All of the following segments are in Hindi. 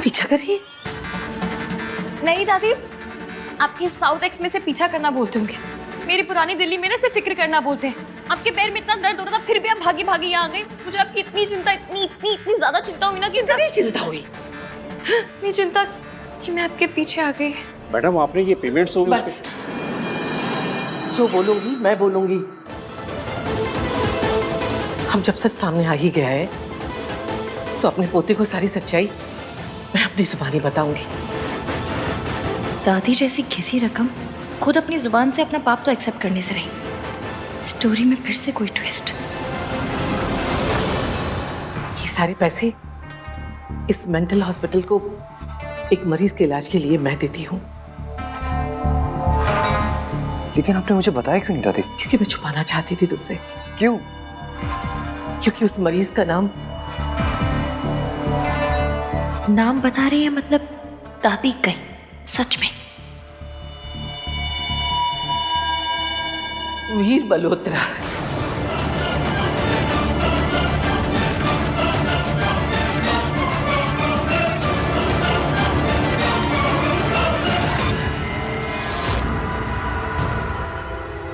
पीछा कर रही है? नहीं दादी, आपके साउथ एक्स में से पीछा करना बोलते होंगे। मेरी पुरानी दिल्ली में ना से फिक्र करना बोलते हैं। आपके पैर में इतना दर्द हो रहा था, फिर भी आप भागी भागी यहाँ आ गई। मुझे आपकी इतनी चिंता, इतनी ज्यादा चिंता हुई ना कि इतनी चिंता हुई, इतनी चिंता कि मैं आपके पीछे आ गई। मैडम आपने ये पेमेंट्स होगी बस जो बोलूंगी मैं बोलूंगी। हम जब सच सामने आ ही गया है तो अपने पोते को सारी सच्चाई मैं अपनी जुबानी बताऊंगी। दादी जैसी घिसी रकम खुद अपनी जुबान से अपना पाप तो एक्सेप्ट करने से रही। स्टोरी में फिर से कोई ट्विस्ट। ये सारे पैसे इस मेंटल हॉस्पिटल को एक मरीज के इलाज के लिए मैं देती हूँ। लेकिन आपने मुझे बताया क्यों नहीं दादी? क्योंकि मैं छुपाना चाहती थी तुझसे। क्यों? क्योंकि उस मरीज का नाम बता रही है मतलब दादी कहीं सच में? वीर मल्होत्रा।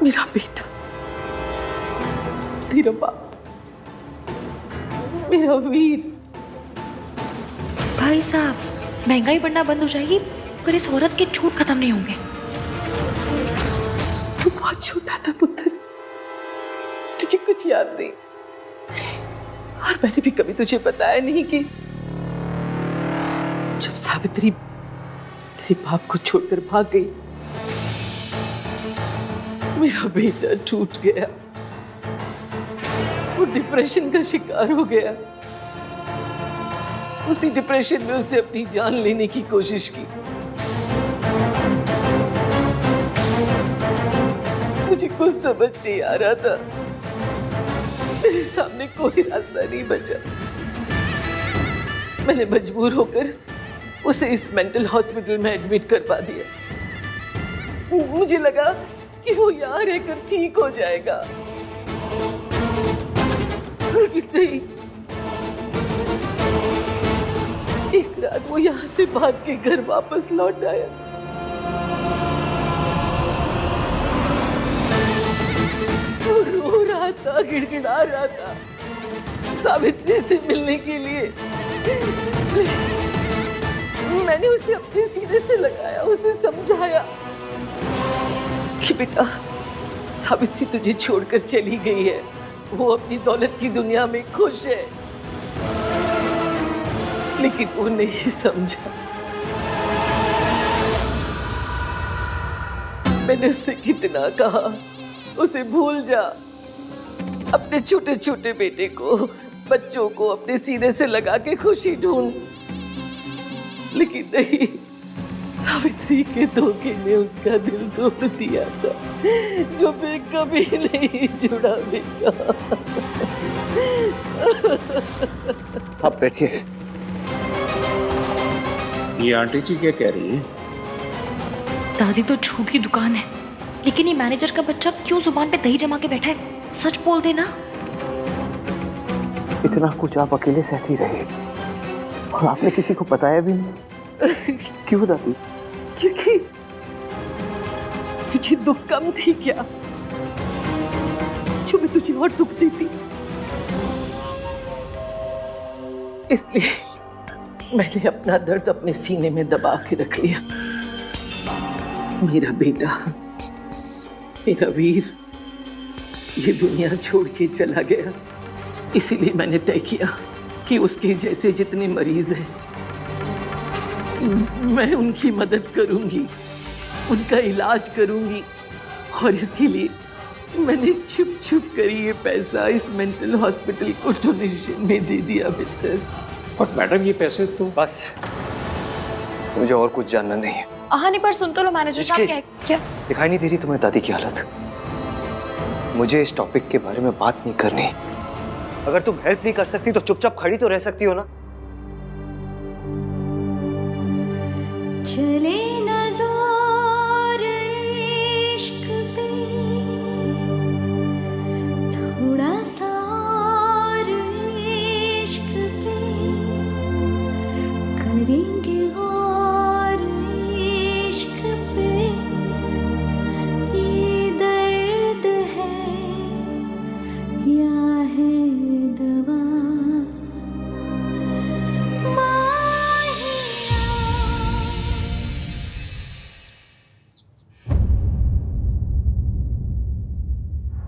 मेरा बेटा, तेरा बाप, मेरा वीर। भाई साहब, महंगाई बढ़ना बंद हो जाएगी पर इस औरत के झूठ खत्म नहीं होंगे। तू बहुत छोटा था पुत्र, तुझे कुछ याद नहीं। और मैंने भी कभी तुझे बताया नहीं कि जब सावित्री तेरे बाप को छोड़कर भाग गई, मेरा बेटा टूट गया। वो डिप्रेशन का शिकार हो गया। उसी डिप्रेशन में उसने अपनी जान लेने की कोशिश की। मुझे कुछ समझ नहीं आ रहा था। मेरे सामने कोई रास्ता नहीं बचा। मैंने मजबूर होकर उसे इस मेंटल हॉस्पिटल में एडमिट करवा दिया। मुझे लगा कि वो यहाँ रहकर ठीक हो जाएगा, लेकिन नहीं। एक रात वो यहाँ से भाग के घर वापस लौट आया। वो रो रहा था, गिड़गिड़ा रहा था सावित्री से मिलने के लिए। मैंने उसे अपने सीने से लगाया, उसे समझाया कि बेटा, सावित्री तुझे छोड़कर चली गई है। वो अपनी दौलत की दुनिया में खुश है। लेकिन वो नहीं समझा। मैंने उससे कितना कहा उसे भूल जा, अपने छोटे छोटे बेटे को, बच्चों को अपने सीने से लगा के खुशी ढूंढ। लेकिन नहीं, सावित्री के धोखे ने उसका दिल तोड़ दिया था, जो मैं कभी नहीं जुड़ा बेटा। आप बैठिए। ये आंटी जी क्या कह रही है? दादी तो झूठ की दुकान है, लेकिन ये मैनेजर का बच्चा क्यों जुबान पे दही जमा के बैठा है? सच बोल देना। इतना कुछ आप अकेले सहती रही और आपने किसी को बताया भी नहीं। क्यों दादी? क्योंकि तुझे दुख कम थी क्या, जो मैं तुझे और दुख देती। इसलिए मैंने अपना दर्द अपने सीने में दबा के रख लिया। मेरा बेटा, मेरा वीर ये दुनिया छोड़ के चला गया। इसीलिए मैंने तय किया कि उसके जैसे जितने मरीज हैं, मैं उनकी मदद करूंगी, उनका इलाज करूंगी। और इसके लिए मैंने छुप छुप कर ये पैसा इस मेंटल हॉस्पिटल को डोनेशन में दे दिया मित्र। और मैडम ये पैसे तो बस, मुझे और कुछ जानना नहीं है। कहानी पर सुन तो लो मैनेजर साहब। क्या दिखाई नहीं दे रही तुम्हें दादी की हालत? मुझे इस टॉपिक के बारे में बात नहीं करनी। अगर तुम हेल्प नहीं कर सकती तो चुपचाप खड़ी तो रह सकती हो ना। चले ना जोर इश्क पे, थोड़ा सा और इश्क पे करेंगे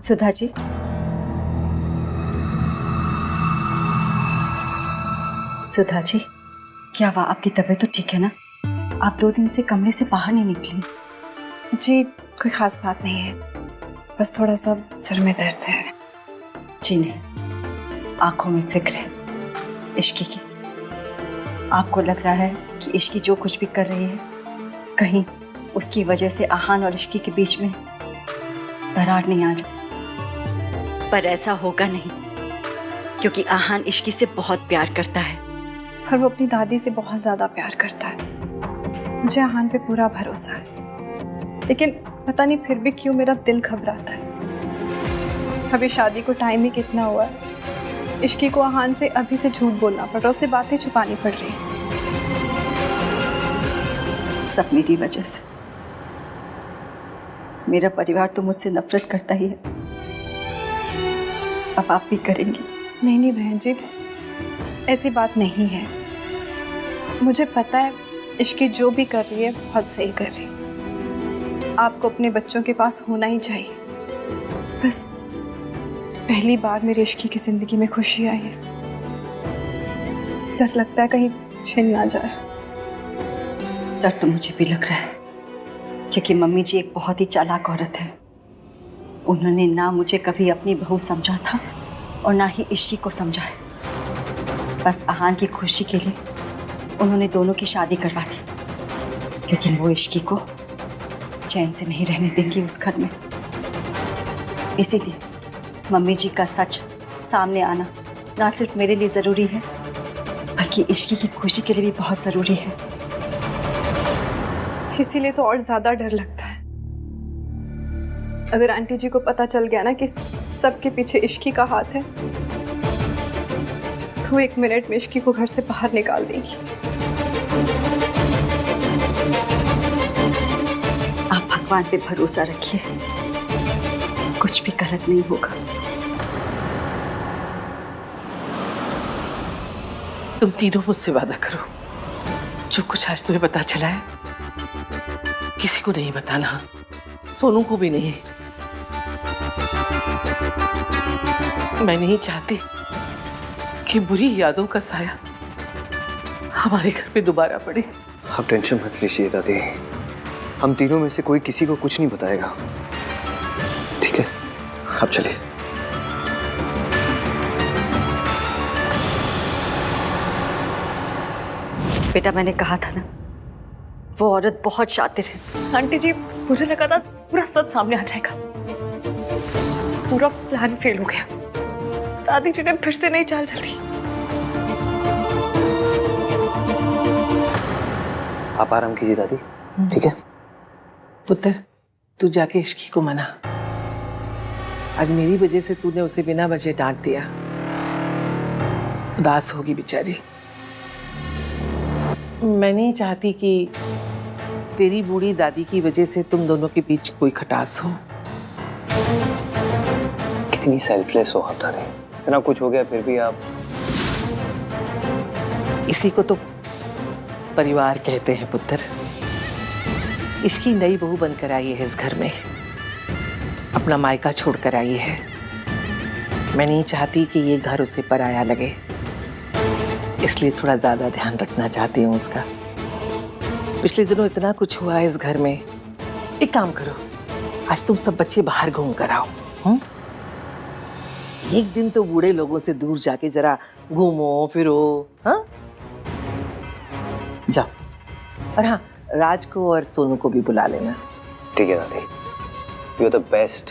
सुधा जी, सुधा जी, क्या हुआ? आपकी तबीयत तो ठीक है ना? आप 2 दिन से कमरे से बाहर नहीं निकली। जी कोई ख़ास बात नहीं है, बस थोड़ा सा सिर में दर्द है। जी नहीं, आंखों में फिक्र है इश्की की। आपको लग रहा है कि इश्की जो कुछ भी कर रही है, कहीं उसकी वजह से आहान और इश्की के बीच में दरार नहीं आ जाए। पर ऐसा होगा नहीं, क्योंकि आहान इश्की से बहुत प्यार करता है। पर वो अपनी दादी से बहुत ज़्यादा प्यार करता है। मुझे आहान पे पूरा भरोसा है, लेकिन पता नहीं फिर भी क्यों मेरा दिल घबराता है। अभी शादी को टाइम ही कितना हुआ है, इश्की को आहान से अभी से झूठ बोलना पड़ रहा है, उससे बातें छुपानी पड़ रही है। सब मेरी वजह से। मेरा परिवार तो मुझसे नफरत करता ही है, अब आप भी करेंगी। नहीं नहीं बहन जी, ऐसी बात नहीं है। मुझे पता है इश्की जो भी कर रही है बहुत सही कर रही है। आपको अपने बच्चों के पास होना ही चाहिए। बस पहली बार मेरी इश्की की जिंदगी में खुशी आई है। डर लगता है कहीं छिन ना जाए। डर तो मुझे भी लग रहा है, क्योंकि मम्मी जी एक बहुत ही चालाक औरत है। उन्होंने ना मुझे कभी अपनी बहू समझा था और ना ही इश्की को समझा है। बस आहान की खुशी के लिए उन्होंने दोनों की शादी करवा दी, लेकिन वो इश्की को चैन से नहीं रहने देंगी उस घर में। इसीलिए मम्मी जी का सच सामने आना ना सिर्फ मेरे लिए ज़रूरी है, बल्कि इश्की की खुशी के लिए भी बहुत ज़रूरी है। इसीलिए तो और ज़्यादा डर लगता है। अगर आंटी जी को पता चल गया ना कि सबके पीछे इश्की का हाथ है, तो 1 मिनट में इश्की को घर से बाहर निकाल देंगी। आप भगवान पे भरोसा रखिए, कुछ भी गलत नहीं होगा। तुम तीनों मुझसे वादा करो, जो कुछ आज तुम्हें पता चला है किसी को नहीं बताना, सोनू को भी नहीं। मैं नहीं चाहती कि बुरी यादों का साया हमारे घर पे दोबारा पड़े। आप टेंशन मत लीजिए दादी, हम तीनों में से कोई किसी को कुछ नहीं बताएगा, ठीक है? आप चलिए। बेटा, मैंने कहा था ना, वो औरत बहुत शातिर है। आंटी जी, मुझे लगा था पूरा सच सामने आ जाएगा। पूरा प्लान फेल हो गया। दादी जी ने फिर से नई चाल चली। आप आराम कीजिए दादी, ठीक है? पुत्र, तू जाके इश्की को मना। आज मेरी वजह से तूने उसे बिना वजह डांट दिया। उदास होगी बेचारी। मैं नहीं चाहती कि तेरी बूढ़ी दादी की वजह से तुम दोनों के बीच कोई खटास हो। कितनी सेल्फलेस हो आप दादी, इतना कुछ हो गया फिर भी आप। इसी को तो परिवार कहते हैं पुत्र। इसकी नई बहू बनकर आई है इस घर में, अपना मायका छोड़कर आई है। मैं नहीं चाहती कि ये घर उसे पराया लगे, इसलिए थोड़ा ज्यादा ध्यान रखना चाहती हूँ उसका। पिछले दिनों इतना कुछ हुआ है इस घर में। एक काम करो, आज तुम सब बच्चे बाहर घूम कर आओ। एक दिन तो बूढ़े लोगों से दूर जाके जरा घूमो फिरो। हाँ, जाओ। और हाँ, राज को और सोनू को भी बुला लेना। ठीक है दादी, यू आर द बेस्ट।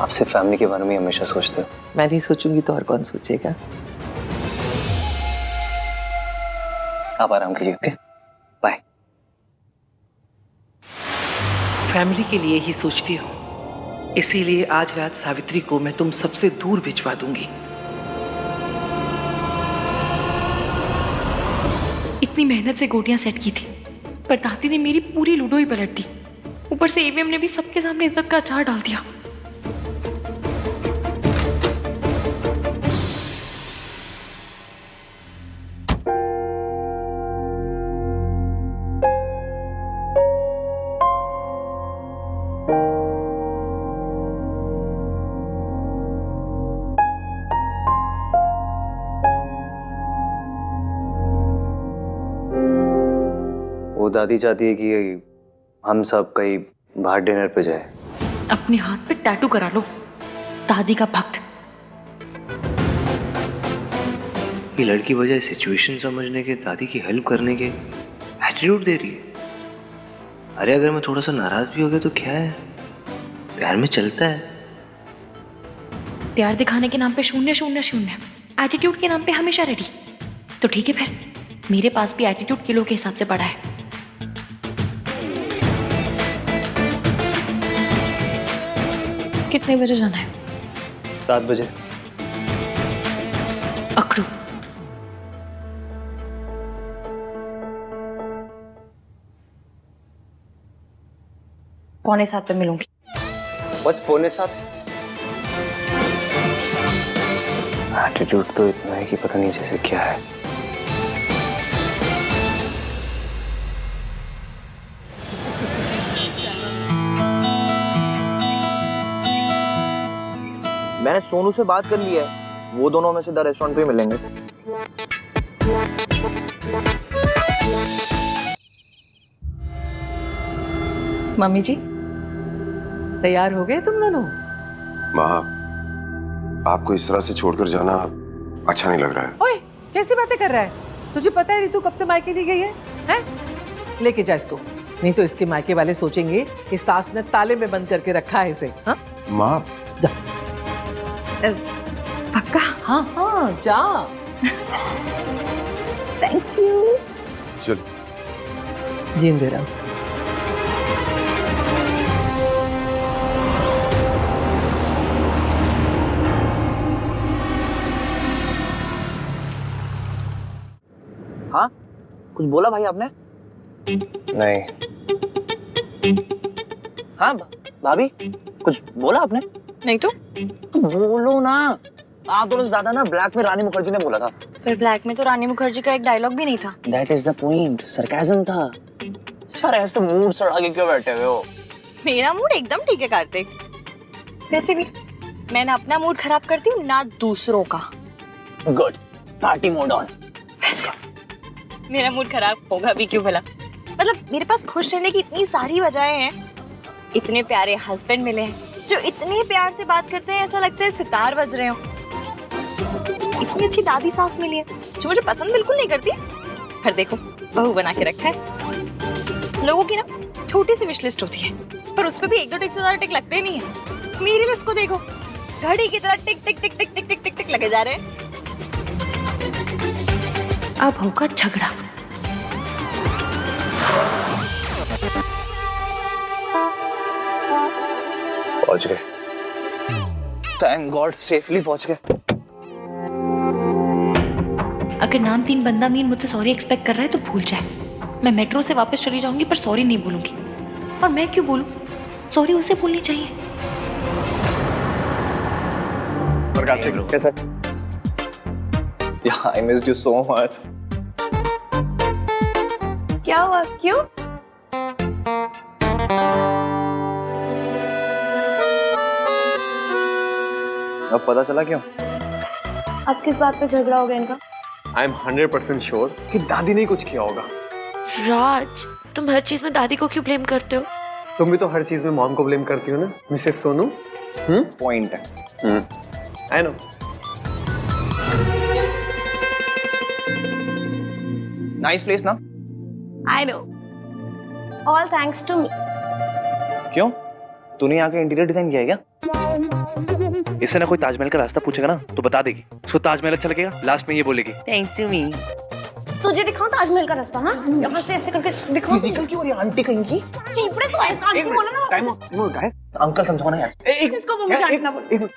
आपसे फैमिली के बारे में हमेशा सोचते हो। मैं नहीं सोचूंगी तो और कौन सोचेगा। आप आराम कीजिए, ओके? बाय। फैमिली के लिए ही सोचती हूँ, इसीलिए आज रात सावित्री को मैं तुम सबसे दूर भिजवा दूंगी। इतनी मेहनत से गोटियां सेट की थी, पर दादी ने मेरी पूरी लूडो ही पलट दी। ऊपर से ईवीएम ने भी सबके सामने इज्जत का अचार डाल दिया। वो दादी चाहती है कि हम सब कहीं बाहर डिनर पे जाए। अपने हाथ पे टैटू करा लो, दादी का भक्त। ये लड़की बजाय सिचुएशन समझने के, दादी की हेल्प करने के एटीट्यूड दे रही है। अरे अगर मैं थोड़ा सा नाराज भी हो गया तो क्या है, प्यार में चलता है। प्यार दिखाने के नाम पे 0-0-0, एटीट्यूड के नाम पे हमेशा रेडी। तो ठीक है फिर, मेरे पास भी एटीट्यूड किलो के हिसाब से पड़ा है। कितने बजे जाना है? 7 बजे। अकड़ू। पौने 7 पे मिलूंगी। बस 6:45। एटीट्यूड तो इतना है कि पता नहीं जैसे क्या है। मैंने सोनू से बात कर ली है, वो दोनों में से द रेस्टोरेंट पे मिलेंगे। मम्मी जी तैयार हो गए तुम दोनों? माँ, आपको इस तरह से छोड़कर जाना अच्छा नहीं लग रहा है। ओए कैसी बातें कर रहा है? तुझे पता है रितु कब से मायके नहीं गई है? हैं? लेके जा इसको, नहीं तो इसके मायके वाले सोचेंगे कि सास ने ताले में बंद करके रखा है इसे। हाँ माँ, जा। पक्का? हाँ हाँ जा। Thank you. चल। जींदे रहो। हाँ, कुछ बोला भाई आपने? नहीं। हाँ भाभी, कुछ बोला आपने? नहीं तो बोलो ना। आप दोनों से ज्यादा ना ब्लैक में रानी मुखर्जी ने बोला था। फिर ब्लैक में तो रानी मुखर्जी का एक डायलॉग भी नहीं था। That is the point, sarcasm था। यार ऐसे मूड सड़ा के क्यों बैठे हुए हो? मेरा मूड एकदम ठीक है कार्तिक। वैसे भी मैं ना अपना मूड खराब करती हूँ ना दूसरों का। Good, party mode on. वैसे मेरा मूड खराब होगा भी क्यों भला? मतलब मेरे पास खुश रहने की इतनी सारी वजहें हैं। इतने प्यारे हस्बैंड मिले हैं जो इतने प्यार से बात करते हैं, ऐसा लगता है सितार बज रहे हो। इतनी अच्छी दादी सास मिली है जो मुझे पसंद बिल्कुल नहीं करती, पर देखो बहू बना के रखा है। लोगों की ना छोटी सी विश लिस्ट होती है, पर उसमें भी 1-2 टिक से ज्यादा टिक लगते नहीं है। मेरी लिस्ट को देखो, घड़ी की तरह टिक टिक टिक टिक टिक टिक टिक टिक लगे जा रहे हैं। अब होगा झगड़ा। पहुंच गए। थैंक गॉड, सेफली पहुंच गए। अगर नाम 3 बंदा मीन मुझसे सॉरी एक्सपेक्ट कर रहा है तो भूल जाए। मैं मेट्रो से वापस चली जाऊंगी पर सॉरी नहीं बोलूंगी। और मैं क्यों बोलूं? सॉरी उसे बोलनी चाहिए। कैसा? Yeah, I missed you so much. क्या हुआ? क्यों? अब पता चला क्यों? अब किस बात पे झगड़ा हो गया इनका? आई एम 100% श्योर कि दादी ने कुछ किया होगा। राज, तुम हर चीज में दादी को क्यों ब्लेम करते हो? तुम भी तो हर चीज में मॉम को ब्लेम करती हो ना, मिसेस सोनू। पॉइंट है। I know. नाइस प्लेस ना? I know. All thanks to me. क्यों? तूने यहाँ के इंटीरियर डिजाइन किया है क्या? इससे ना कोई ताजमहल का रास्ता पूछेगा ना तो बता देगी। उसको ताजमहल अच्छा लगेगा, लास्ट में ये बोलेगी थैंक्स टू मी। तुझे दिखाऊं ताजमहल का रास्ता? हाँ, यहाँ से ऐसे करके दिखाऊं। फिजिकल क्यों हो रही है आंटी कहीं की? चीपड़े तो ऐसा आंटी बोला ना। टाइम अंकल समझाना यार। इसको बोल, मुझे आंटी ना बोल।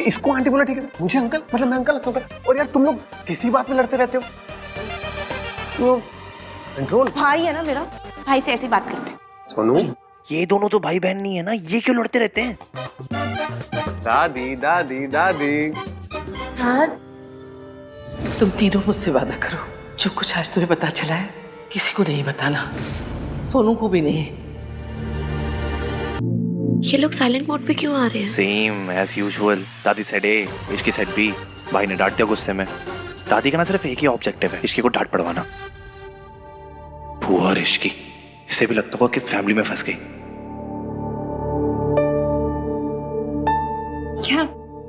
इसको आंटी बोला ठीक है, मुझे अंकल, मतलब मैं अंकल लगता हूँ। और यार तुम लोग किसी बात में लड़ते रहते हो। तो कंट्रोल। भाई है ना मेरा, भाई से ऐसी बात करते हैं। सोनू, ये दोनों तो भाई बहन नहीं है ना, ये क्यों लड़ते रहते हैं? दादी दादी दादी। तुम तीनों मुझसे वादा करो, जो कुछ आज तुम्हें पता चला है किसी को नहीं बताना, सोनू को भी नहीं। ये लोग साइलेंट मोड पे क्यों आ रहे हैं? Same as usual. दादी said A, Ishki said B. भाई ने डांट दिया गुस्से में। दादी का ना सिर्फ एक ही ऑब्जेक्टिव है, इश्की को डांट पड़वाना। बुआ और इश्की, इससे भी लगता होगा किस फैमिली में फंस गई। क्या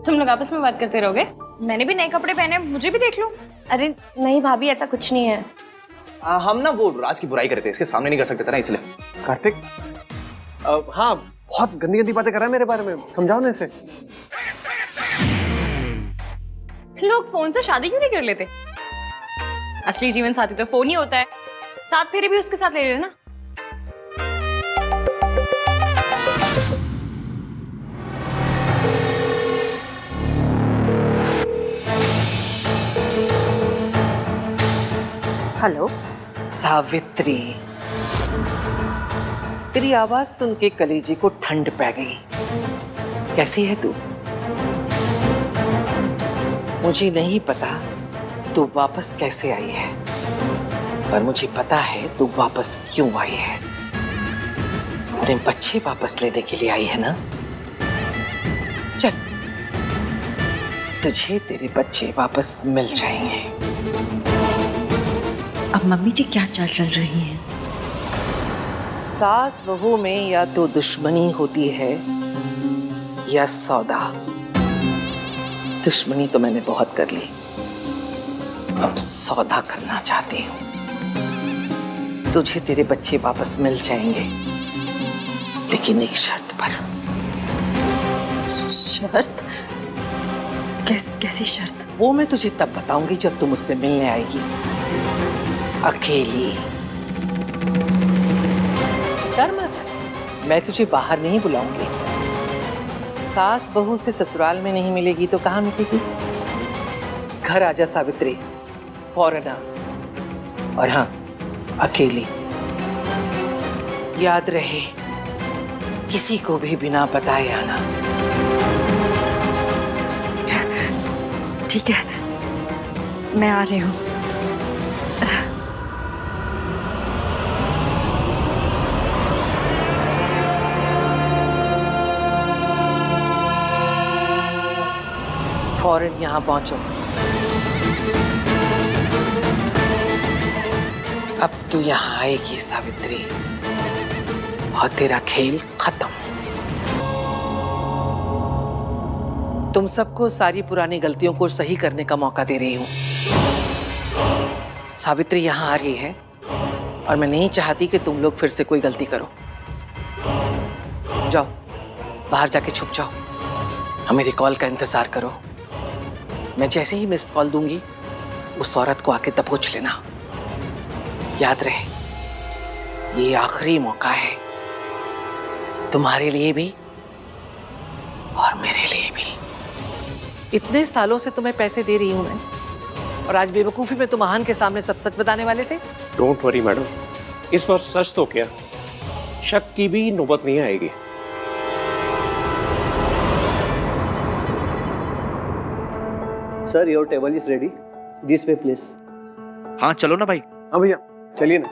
तुम लोग आपस में बात करते रहोगे? मैंने भी नए कपड़े पहने, मुझे भी देख लो। अरे नहीं भाभी, ऐसा कुछ नहीं है। हम ना वो राज की बुराई करते, इसके सामने नहीं कर सकते थे ना, इसलिए। कार्तिक, हाँ बहुत गंदी गंदी बातें कर रहा है मेरे बारे में, समझाओ ना इसे। लोग फोन से शादी क्यों नहीं कर लेते? असली जीवन साथी तो फोन ही होता है। साथ फेरे भी उसके साथ ले लेना। हेलो सावित्री, तेरी आवाज सुन के कलेजे को ठंड पै गई। कैसी है तू? मुझे नहीं पता तू वापस कैसे आई है, पर मुझे पता है तू वापस क्यों आई है। अपने बच्चे वापस लेने के लिए आई है ना? चल, तुझे तेरे बच्चे वापस मिल जाएंगे। अब मम्मी जी क्या चाल चल रही है? सास बहू में या तो दुश्मनी होती है या सौदा। दुश्मनी तो मैंने बहुत कर ली, अब सौदा करना चाहती हूँ। तुझे तेरे बच्चे वापस मिल जाएंगे, लेकिन एक शर्त पर। शर्त? कैसी शर्त? वो मैं तुझे तब बताऊंगी जब तू मुझसे मिलने आएगी, अकेली। डर मत, मैं तुझे बाहर नहीं बुलाऊंगी। सास बहू से ससुराल में नहीं मिलेगी तो कहाँ मिलेगी? घर आजा सावित्री, फौरन आ। और हाँ, अकेली। याद रहे, किसी को भी बिना बताए आना। ठीक है, मैं आ रही हूँ। फौरन यहाँ पहुंचो। अब तू यहाँ आएगी सावित्री, और तेरा खेल खत्म। तुम सबको सारी पुरानी गलतियों को सही करने का मौका दे रही हूँ। सावित्री यहाँ आ रही है और मैं नहीं चाहती कि तुम लोग फिर से कोई गलती करो। जाओ, बाहर जाके छुप जाओ और मेरी कॉल का इंतजार करो। मैं जैसे ही मिस्ड कॉल दूंगी, उस औरत को आके दबोच लेना। याद रहे, ये आखिरी मौका है, तुम्हारे लिए भी और मेरे लिए भी। इतने सालों से तुम्हें पैसे दे रही हूं मैं, और आज बेवकूफी में तुम महान के सामने सब सच बताने वाले थे। डोंट वरी मैडम, इस बार सच तो क्या, शक की भी नौबत नहीं आएगी। Sir, your table is ready, this way please. हाँ चलो ना भाई। हाँ भैया, चलिए ना।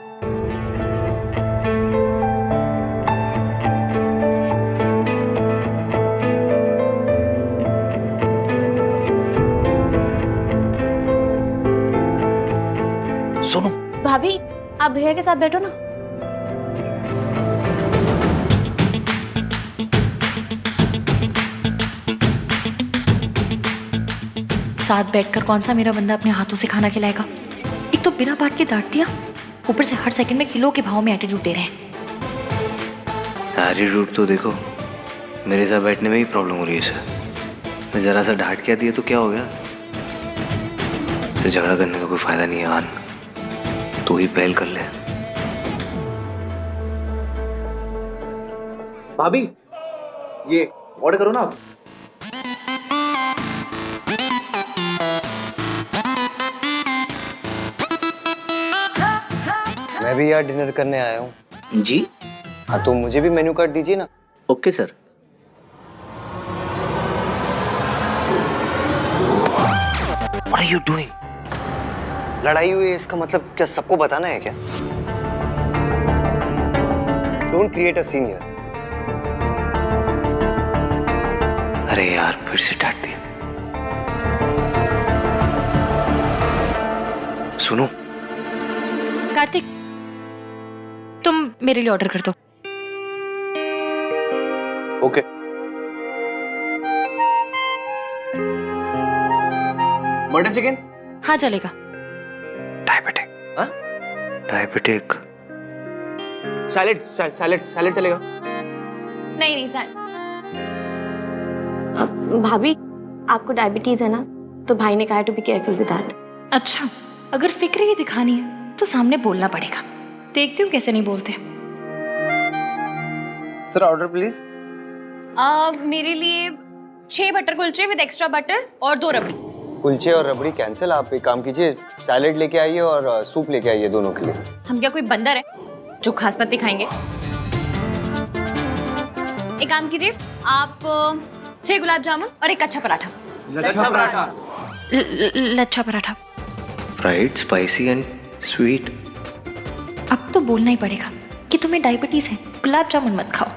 सुनो भाभी, आप भैया के साथ बैठो ना। साथ बैठकर कौन सा मेरा बंदा अपने हाथों से खाना खिलाएगा? एक तो बिना बात के डांट दिया, ऊपर से हर सेकंड में किलो के भाव में एटीट्यूड दे रहे हैं। एटीट्यूड तो देखो, मेरे साथ बैठने में ही प्रॉब्लम हो रही है सर। मैं जरा सा डांट क्या दिया तो क्या हो गया? तो झगड़ा करने का कोई फायदा नहीं है। आन, तू ही पहल कर ले। भाभी, ये ऑर्डर करो ना आप। मैं भी यार डिनर करने आया हूँ। जी हाँ, तो मुझे भी मेन्यू कार्ड दीजिए ना। Okay sir. What are you doing? लड़ाई हुई है, इसका मतलब क्या सबको बताना है क्या? Don't create a scene here. अरे यार, फिर से डांट दिया। सुनो कार्तिक, मेरे लिए ऑर्डर कर दो। ओके। Butter chicken? हाँ चलेगा। डायबिटिक। हाँ? डायबिटिक। सैलेड सैलेड सैलेड चलेगा? नहीं नहीं सर। भाभी आपको डायबिटीज है ना, तो भाई ने कहा to be careful with that. अच्छा, अगर फिक्र ही दिखानी है तो सामने बोलना पड़ेगा। देखती हूँ कैसे नहीं बोलते। Sir order please. मेरे लिए 6 butter kulche with extra butter और 2 रबड़ी। कुलचे और रबड़ी कैंसिल। आप एक काम कीजिए, सैलेड लेके आइए और सूप लेके आइए दोनों के लिए। हम क्या कोई बंदर है जो खास पत्ती खाएंगे? एक काम कीजिए, आप 6 गुलाब जामुन और एक अच्छा paratha. Lachha paratha. Lachha paratha. Fried, spicy and sweet. अब तो बोलना ही पड़ेगा कि तुम्हें डायबिटीज है, गुलाब जामुन मत खाओ।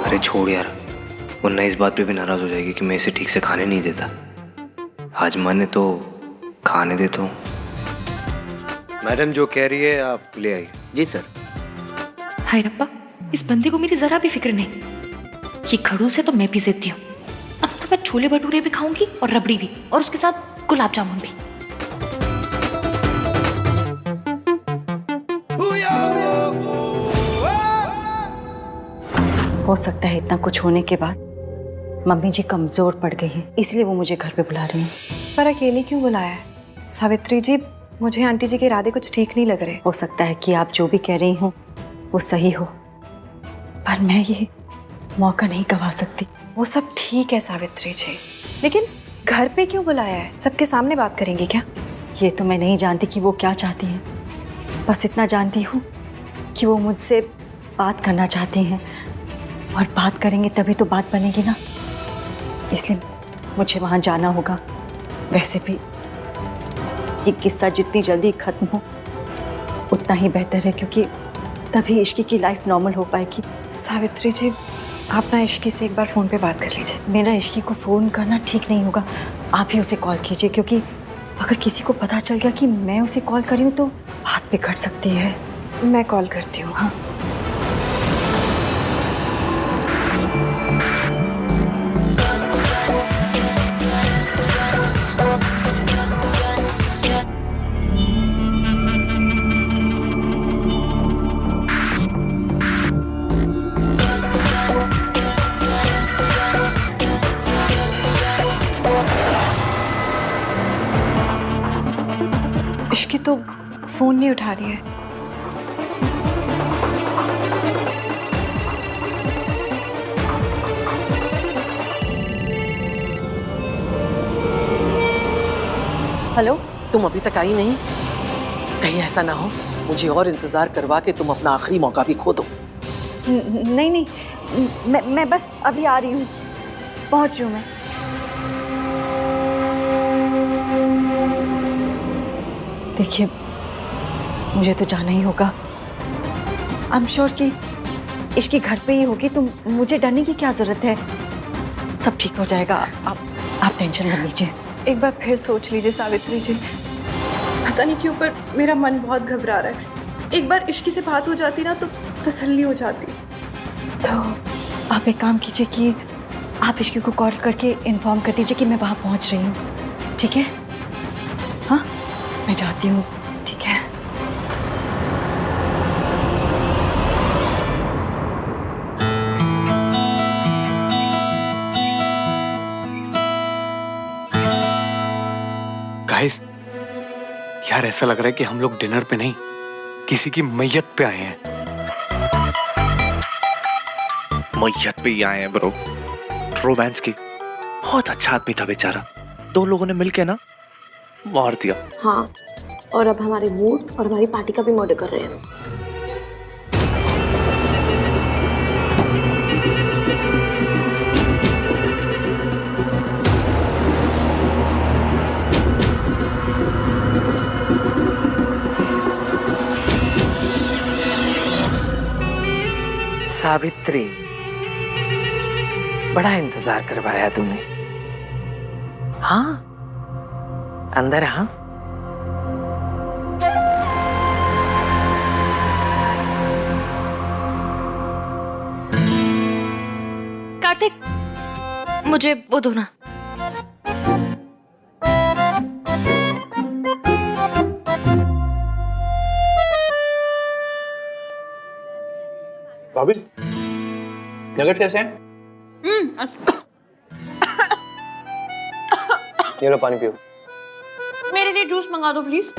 अरे छोड़ यार, वरना इस बात पे भी नाराज हो जाएगी कि मैं इसे ठीक से खाने नहीं देता। आज माने तो खाने देता हूँ। मैडम जो कह रही है आप ले आइए। जी सर। हाय रब्बा, इस बंदे को मेरी जरा भी फिक्र नहीं। ये खड़ूस है तो मैं भी जिद्दी हूँ। अब तो मैं छोले भटूरे भी खाऊंगी और रबड़ी भी, और उसके साथ गुलाब जामुन भी। हो सकता है इतना कुछ होने के बाद मम्मी जी कमजोर पड़ गई है, इसलिए वो मुझे घर पे बुला रही हैं। पर अकेली क्यों बुलाया है? सावित्री जी, मुझे आंटी जी के इरादे कुछ ठीक नहीं लग रहे। हो सकता है कि आप जो भी कह रही हो वो सही हो, पर मैं ये मौका नहीं गवा सकती। वो सब ठीक है सावित्री जी, लेकिन घर पे क्यों बुलाया है? सबके सामने बात करेंगे क्या? ये तो मैं नहीं जानती कि वो क्या चाहती हैं। बस इतना जानती हूँ कि वो मुझसे बात करना चाहती हैं, और बात करेंगे तभी तो बात बनेगी ना, इसलिए मुझे वहाँ जाना होगा। वैसे भी ये किस्सा जितनी जल्दी ख़त्म हो उतना ही बेहतर है, क्योंकि तभी इश्की की लाइफ नॉर्मल हो पाएगी। सावित्री जी, आप ना इश्की से एक बार फ़ोन पे बात कर लीजिए। मेरा इश्की को फ़ोन करना ठीक नहीं होगा, आप ही उसे कॉल कीजिए, क्योंकि अगर किसी को पता चल गया कि मैं उसे कॉल करी हूँ तो बात बिगड़ सकती है। मैं कॉल करती हूँ। हाँ। इश्की तो फ़ोन नहीं उठा रही है। हेलो। तुम अभी तक आई नहीं? कहीं ऐसा ना हो मुझे और इंतजार करवा के तुम अपना आखिरी मौका भी खो दो। नहीं नहीं, मैं बस अभी आ रही हूँ, पहुँच रही हूँ मैं। देखिए, मुझे तो जाना ही होगा। आई एम श्योर कि इसके घर पे ही होगी, तो मुझे डरने की क्या जरूरत है? सब ठीक हो जाएगा, आप टेंशन मत लीजिए। एक बार फिर सोच लीजिए सावित्री जी। पता नहीं क्यों पर मेरा मन बहुत घबरा रहा है। एक बार इश्की से बात हो जाती ना तो तसल्ली हो जाती। तो आप एक काम कीजिए कि आप इश्की को कॉल करके इन्फॉर्म कर दीजिए कि मैं वहाँ पहुँच रही हूँ, ठीक है? हाँ, मैं जाती हूँ, ठीक है? गाइस, यार ऐसा लग रहा है कि हम लोग डिनर पे नहीं, किसी की मैयत पे आए हैं। मैयत पे ही आए हैं ब्रो। रोमांस की। बहुत अच्छा आदमी था बेचारा, 2 लोगों ने मिलके ना मार दिया। हाँ, और अब हमारे मूड और हमारी पार्टी का भी मर्डर कर रहे हैं। सावित्री, बड़ा इंतजार करवाया तूने। हाँ, अंदर हाँ। मुझे वो दो ना। भाभी नगेट्स कैसे हैं? ये लो पानी पियो। मेरे लिए जूस मंगा दो please.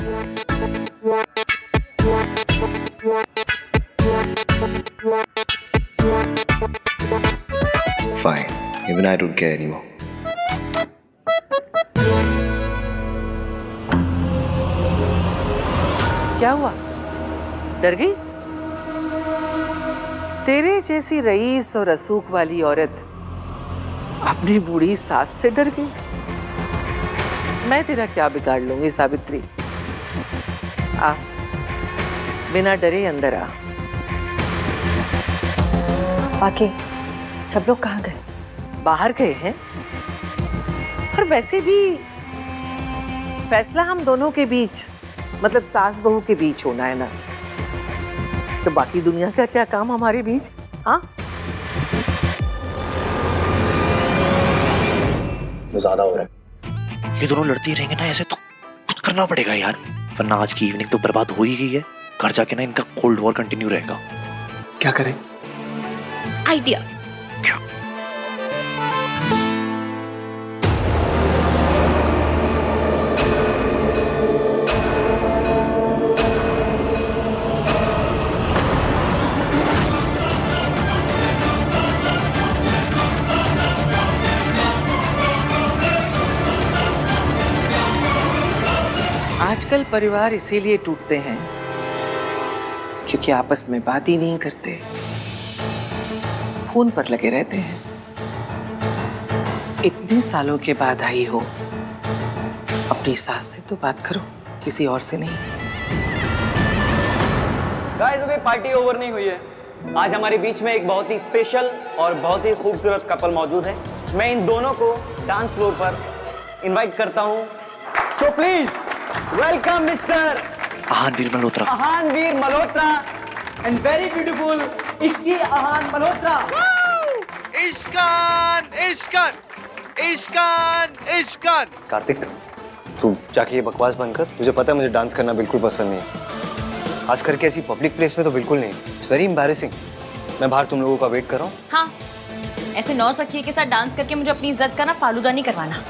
Fine. Even I don't care anymore. क्या हुआ? डर गई? तेरे जैसी रईस और रसूख वाली औरत अपनी बूढ़ी सास से डर गई? मैं तेरा क्या बिगाड़ लूंगी सावित्री। आ, बिना डरे अंदर आ। बाकी सब लोग कहाँ गए? बाहर गए हैं। और वैसे भी फैसला हम दोनों के बीच, मतलब सास बहू के बीच होना है ना, तो बाकी दुनिया का क्या काम हमारे बीच? हाँ, ज्यादा हो रहा है। ये दोनों लड़ती रहेंगे ना ऐसे तो कुछ करना पड़ेगा यार, वरना आज की इवनिंग तो बर्बाद हो ही गई है। घर जाके ना इनका कोल्ड वॉर कंटिन्यू रहेगा। क्या करें? आइडिया। क्या? आजकल परिवार इसीलिए टूटते हैं क्योंकि आपस में बात ही नहीं करते, फोन पर लगे रहते हैं। इतने सालों के बाद आई हो, अपनी सास से तो बात करो, किसी और से नहीं। गाइस अभी पार्टी ओवर नहीं हुई है। आज हमारे बीच में एक बहुत ही स्पेशल और बहुत ही खूबसूरत कपल मौजूद है। मैं इन दोनों को डांस फ्लोर पर इनवाइट करता हूं। So please welcome mister Aahanveer Malhotra. Aahanveer Malhotra and very beautiful इश्की आहान मल्होत्रा। इश्कान इश्कान इश्कान इश्कान। कार्तिक, तू जाके ये बकवास बंद कर। तुझे पता है मुझे डांस करना बिल्कुल पसंद नहीं है, खास करके ऐसी पब्लिक प्लेस में तो बिल्कुल नहीं। It's very embarrassing. मैं बाहर तुम लोगों का वेट कर रहा हूँ। हाँ, ऐसे नौसखिए के साथ डांस करके मुझे अपनी इज्जत का ना फालूदा नहीं करवाना।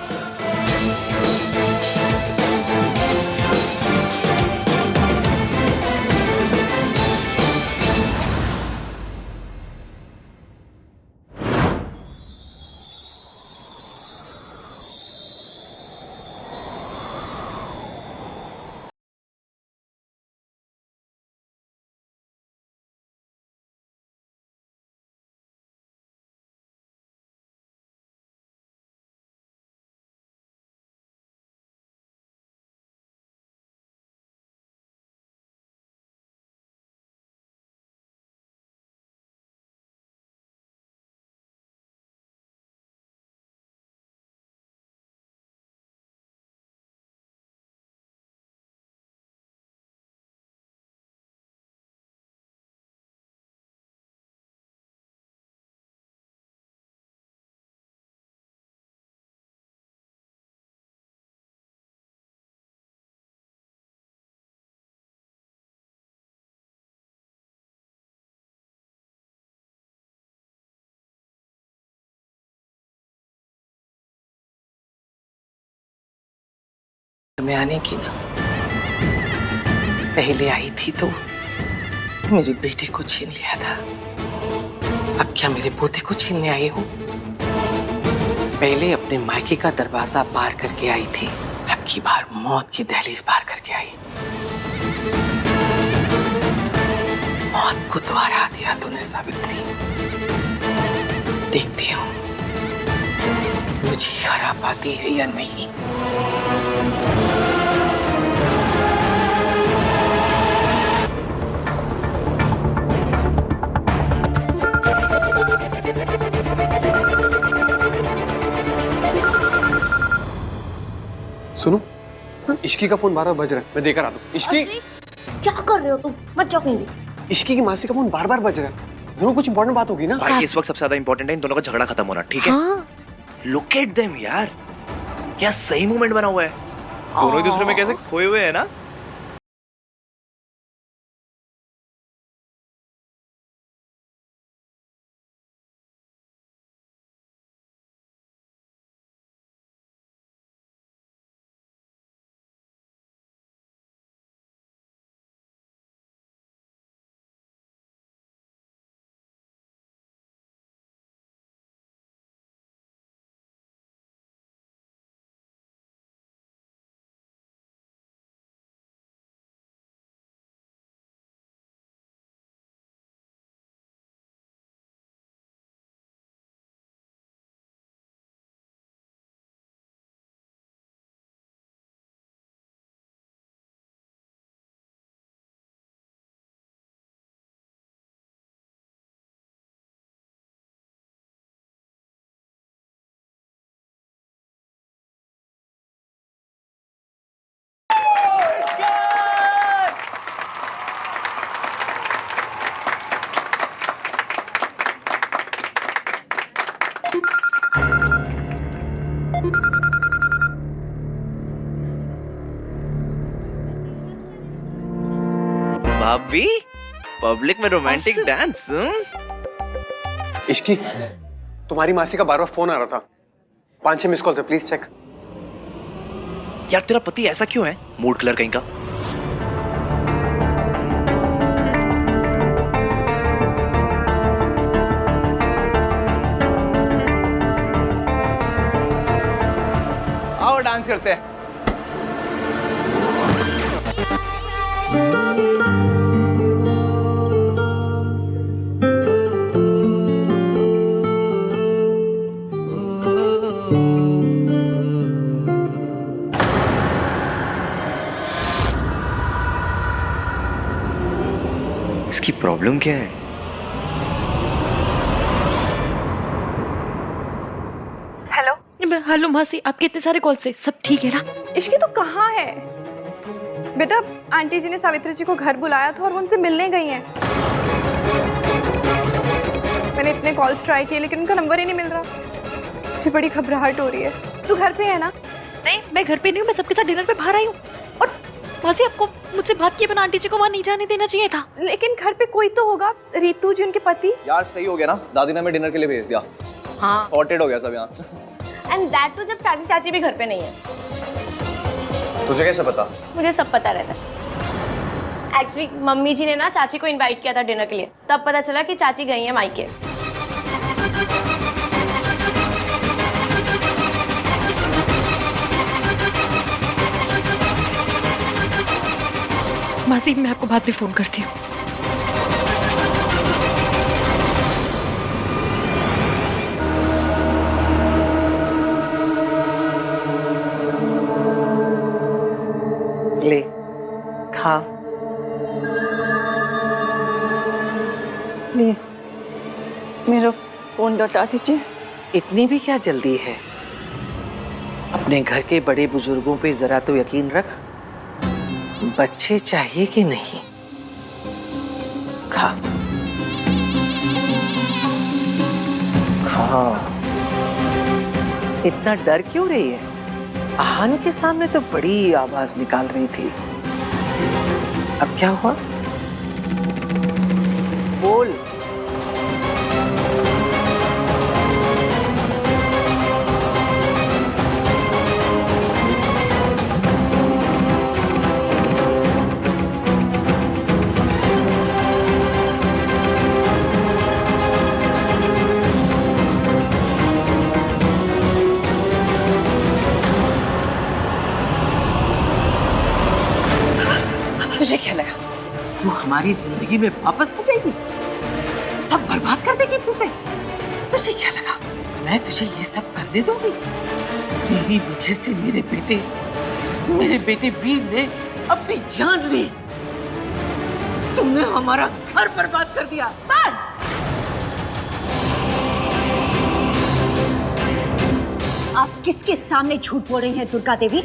में आने की ना, पहले आई थी तो मेरे बेटे को छीन लिया था, अब क्या मेरे पोते को छीनने आई हो? पहले अपने मायके का दरवाजा पार करके आई थी, अब की बार मौत की दहलीज पार करके आई। मौत को तो हरा दिया तूने सावित्री। देखती हूँ मुझे हरा पाती है या नहीं। सुनो, इश्की का फोन बार-बार बज रहा है, मैं देकर आता हूँ। इश्की, क्या कर रहे हो तुम? मत जाओ कहीं भी। इश्की की मासी का फोन बार-बार बज रहा है, जरूर कुछ इंपॉर्टेंट बात होगी ना। भाई इस वक्त सबसे ज्यादा इंपॉर्टेंट है इन दोनों का झगड़ा खत्म होना, ठीक है? हाँ, लुक एट देम यार, क्या सही मूवमेंट बना हुआ है। दोनों एक दूसरे में कैसे खोए हुए हैं ना। भाभी, पब्लिक में रोमांटिक डांस। इश्की, तुम्हारी मासी का बार-बार फोन आ रहा था। 5-6 मिस कॉल थे, प्लीज चेक। यार तेरा पति ऐसा क्यों है, मूड कलर कहीं का। आओ डांस करते हैं। इसकी प्रॉब्लम क्या है? हेलो हेलो मासी, आपके इतने सारे कॉल से सब ठीक है ना? इश्की तो कहाँ है बेटा? आंटी जी ने सावित्री जी को घर बुलाया था और वो उनसे मिलने गई हैं। मैंने इतने कॉल्स ट्राई किए लेकिन उनका नंबर ही नहीं मिल रहा। मुझे बड़ी घबराहट हो रही है। तू घर पे है ना? नहीं, मैं घर पे नहीं हूँ, मैं सबके साथ डिनर पे बाहर आई हूँ। और मासी, आपको मुझसे बात किए बिना आंटी जी को वहाँ नहीं जाने देना चाहिए था। लेकिन घर पे कोई तो होगा। रीतू जी उनके पति। यार सही हो गया ना, दादी ने हमें डिनर के लिए भेज दिया। हाँ, सॉर्टेड हो गया सब यहाँ। एंड दैट टू जब चाची चाची भी घर पे नहीं है। तुझे कैसे पता? मुझे सब पता रहता है। एक्चुअली मम्मी जी ने ना चाची को इनवाइट किया था डिनर के लिए, तब पता चला कि चाची गई है मायके। मासी, मैं आपको बाद में फोन करती हूँ। ले खा। प्लीज मेरा फोन लौटा दीजिए। इतनी भी क्या जल्दी है? अपने घर के बड़े बुजुर्गों पे जरा तो यकीन रख। बच्चे चाहिए कि नहीं? खा खा। इतना डर क्यों रही है? आहान के सामने तो बड़ी आवाज निकाल रही थी। अब क्या हुआ? बोल। तुझे क्या लगा तू हमारी जिंदगी में वापस आ जाएगी, सब बर्बाद कर देगी फिर से? तुझे क्या लगा मैं तुझे ये सब करने दूंगी? तेरी वजह से मेरे बेटे वीर ने अपनी जान ली। तुमने हमारा घर बर्बाद कर दिया। बस आप किसके सामने झूठ बोल रही हैं दुर्गा देवी?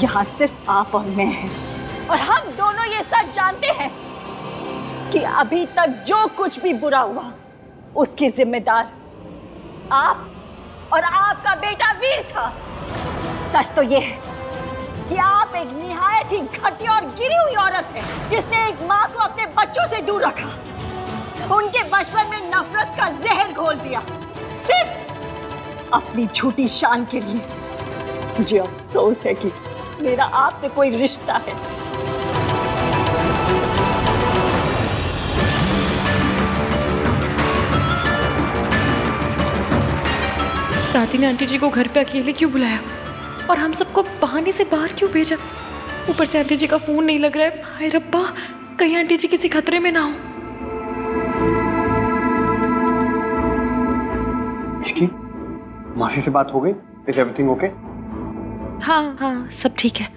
यहाँ सिर्फ आप और मैं हैं, और हम दोनों ये सच जानते हैं कि अभी तक जो कुछ भी बुरा हुआ उसके जिम्मेदार आप और आपका बेटा वीर था। सच तो ये है कि आप एक निहायत ही घटिया और गिरी हुई औरत है, जिसने एक माँ को अपने बच्चों से दूर रखा, उनके बचपन में नफरत का जहर घोल दिया, सिर्फ अपनी झूठी शान के लिए। मुझे अफसोस है कि मेरा आपसे कोई रिश्ता है। दादी ने आंटी जी को घर पे अकेले क्यों बुलाया और हम सबको बहाने से बाहर क्यों भेजा? ऊपर से आंटी जी का फोन नहीं लग रहा है। हाय रब्बा, कहीं आंटी जी किसी खतरे में ना हो। इसकी मासी से बात हो गई? Is everything okay? हाँ हाँ, सब ठीक है।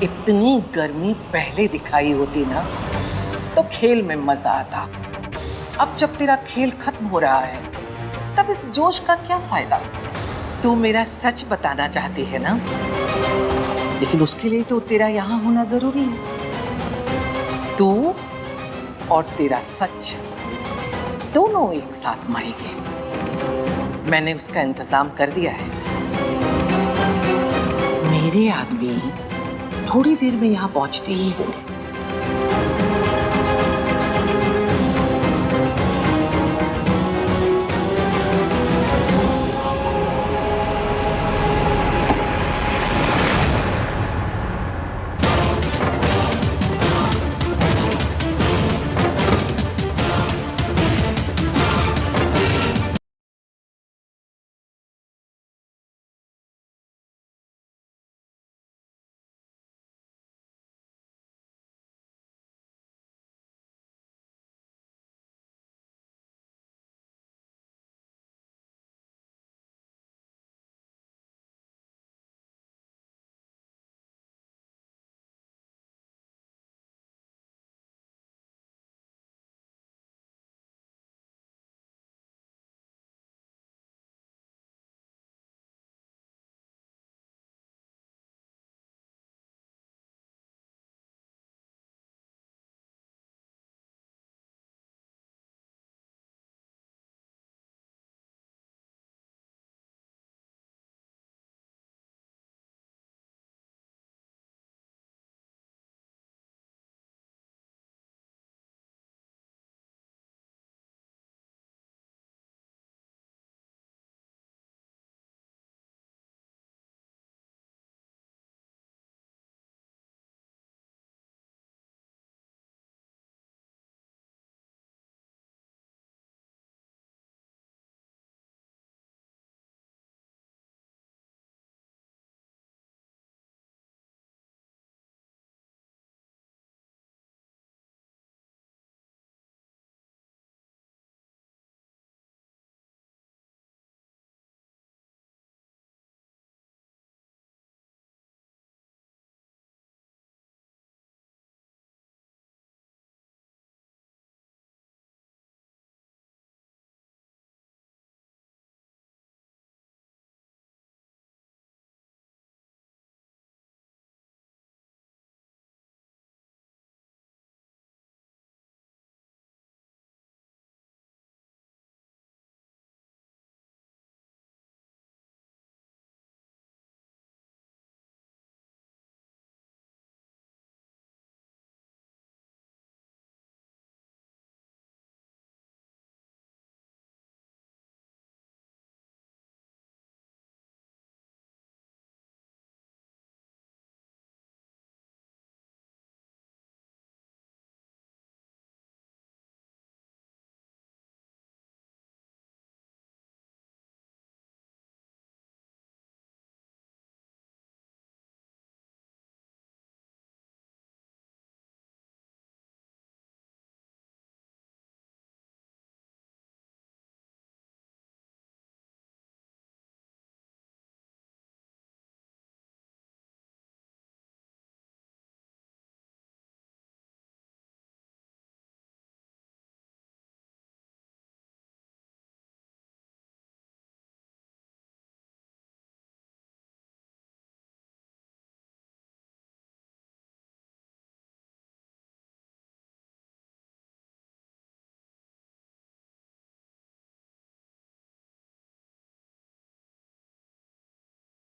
इतनी गर्मी पहले दिखाई होती ना तो खेल में मजा आता। अब जब तेरा खेल खत्म हो रहा है तब इस जोश का क्या फायदा? तू मेरा सच बताना चाहती है ना, लेकिन उसके लिए तो तेरा यहाँ होना जरूरी है। तू और तेरा सच दोनों एक साथ मरेंगे। मैंने उसका इंतजाम कर दिया है। मेरे आदमी थोड़ी देर में यहाँ पहुंचते ही होंगे।